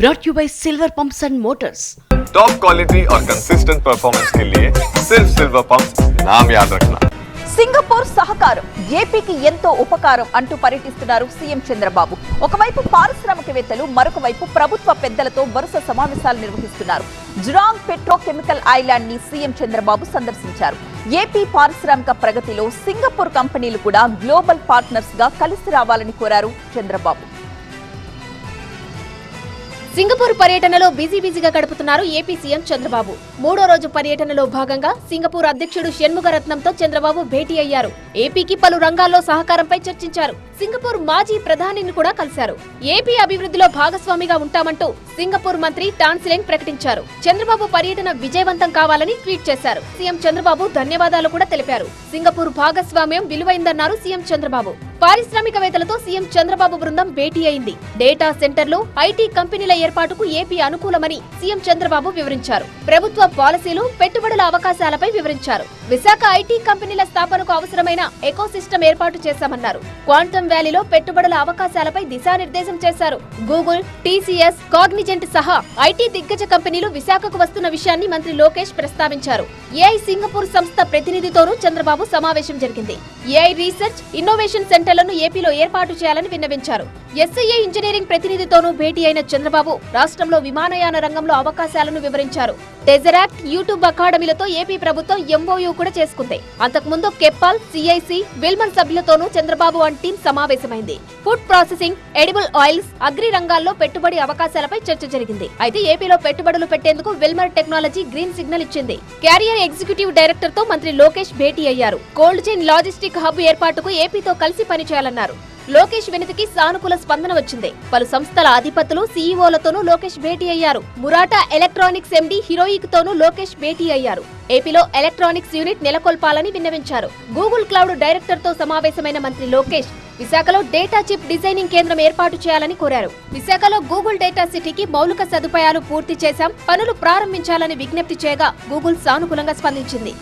brought you by Silver Pumps and Motors. Top quality और consistent performance के लिए सिर्फ सिल्वर पंप्स नाम याद रखना. సింగపూర్ సహకారం ఏపీకి ఎంతో ఉపకారం అంటూ పర్యటిస్తున్నారు సీఎం చంద్రబాబు. ఒకవైపు పారిశ్రామికవేత్తలు, మరొక వైపు ప్రభుత్వ పెద్దలతో వరుస సమావేశాలు నిర్వహిస్తున్నారు. జురాంగ్ పెట్రోకెమికల్ ఐలాండ్ ని సీఎం చంద్రబాబు సందర్శించారు. ఏపీ పారిశ్రామిక ప్రగతిలో సింగపూర్ కంపెనీలు కూడా గ్లోబల్ పార్ట్నర్స్ గా కలిసి రావాలని కోరారు చంద్రబాబు. సింగపూర్ పర్యటనలో బిజీగా గడుపుతున్నారు ఏపీ సీఎం చంద్రబాబు. మూడో రోజు పర్యటనలో భాగంగా సింగపూర్ అధ్యక్షుడు షణ్ముగరత్నంతో చంద్రబాబు భేటీ అయ్యారు. ఏపీకి పలు రంగాల్లో సహకారంపై చర్చించారు. సింగపూర్ మాజీ ప్రధానిని కూడా కలిశారు. ఏపీ అభివృద్ధిలో భాగస్వామిగా ఉంటామంటూ సింగపూర్ మంత్రి టాన్ సిలెంగ్ ప్రకటించారు. చంద్రబాబు పర్యటన విజయవంతం కావాలని ట్వీట్ చేశారు. సీఎం చంద్రబాబు ధన్యవాదాలు కూడా తెలిపారు. సింగపూర్ భాగస్వామ్యం విలువైందన్నారు సీఎం చంద్రబాబు. పారిశ్రామికవేత్తలతో సీఎం చంద్రబాబు బృందం భేటీ అయింది. డేటా సెంటర్లు, ఐటీ కంపెనీల ఏర్పాటుకు ఏపీ అనుకూలమని సీఎం చంద్రబాబు వివరించారు. ప్రభుత్వ పాలసీలు, పెట్టుబడుల అవకాశాలపై వివరించారు. విశాఖ ఐటీ కంపెనీల స్థాపనకు అవసరమైన ఎకోసిస్టమ్ ఏర్పాటు చేశామన్నారు. క్వాంటమ్ వ్యాలీలో పెట్టుబడుల అవకాశాలపై దిశానిర్దేశం చేశారు. గూగుల్, టీసీఎస్, కాగ్నిజెంట్ సహా ఐటీ దిగ్గజ కంపెనీలు విశాఖకు వస్తున్న విషయాన్ని మంత్రి లోకేష్ ప్రస్తావించారు. ఏఐ సింగపూర్ సంస్థ ప్రతినిధితోనూ చంద్రబాబు సమావేశం జరిగింది. ఏఐ రీసెర్చ్, ఇన్నోవేషన్ సెంటర్లను ఏపీలో ఏర్పాటు చేయాలని విన్నవించారు. ఎస్ఐఏ ఇంజనీరింగ్ ప్రతినిధితోనూ భేటీ అయిన చంద్రబాబు రాష్ట్రంలో విమానయాన రంగంలో అవకాశాలను వివరించారు. టెజరాక్ట్, యూట్యూబ్ అకాడమీలతో ఏపీ ప్రభుత్వం ఎంఓయూ కూడా చేసుకుంది. అంతకుముందు కెప్పాల్, సిఐసి, విల్మన్ సభ్యులతోనూ చంద్రబాబు అండ్ టీం సమావేశమైంది. Food processing, edible oils, agri రంగాల్లో పెట్టుబడి అవకాశాలపై చర్చ జరిగింది. అయితే ఏపీలో పెట్టుబడులు పెట్టేందుకు విల్మర్ టెక్నాలజీ గ్రీన్ సిగ్నల్ ఇచ్చింది. క్యారియర్ ఎగ్జిక్యూటివ్ డైరెక్టర్ తో మంత్రి లోకేష్ భేటీ అయ్యారు. కోల్డ్ చైన్ లాజిస్టిక్ హబ్ ఏర్పాటుకు ఏపీతో కలిసి పనిచేయాలన్నారు. లోకేష్ వినతికి సానుకూల స్పందన వచ్చింది. పలు సంస్థల అధిపతులు, సీఈఓలతోనూ లోకేష్ భేటీ అయ్యారు. మురాటా ఎలక్ట్రానిక్స్ ఎండీ హీరోయిక్ తోనూ లోకేష్ భేటీ అయ్యారు. ఏపీలో ఎలక్ట్రానిక్స్ యూనిట్ నెలకొల్పాలని విన్నవించారు. గూగుల్ క్లౌడ్ డైరెక్టర్ తో సమావేశమైన మంత్రి లోకేష్ విశాఖలో డేటా చిప్ డిజైనింగ్ కేంద్రం ఏర్పాటు చేయాలని కోరారు. విశాఖలో గూగుల్ డేటా సిటీకి మౌలిక సదుపాయాలు పూర్తి చేశాం, పనులు ప్రారంభించాలని విజ్ఞప్తి చేయగా గూగుల్ సానుకూలంగా స్పందించింది.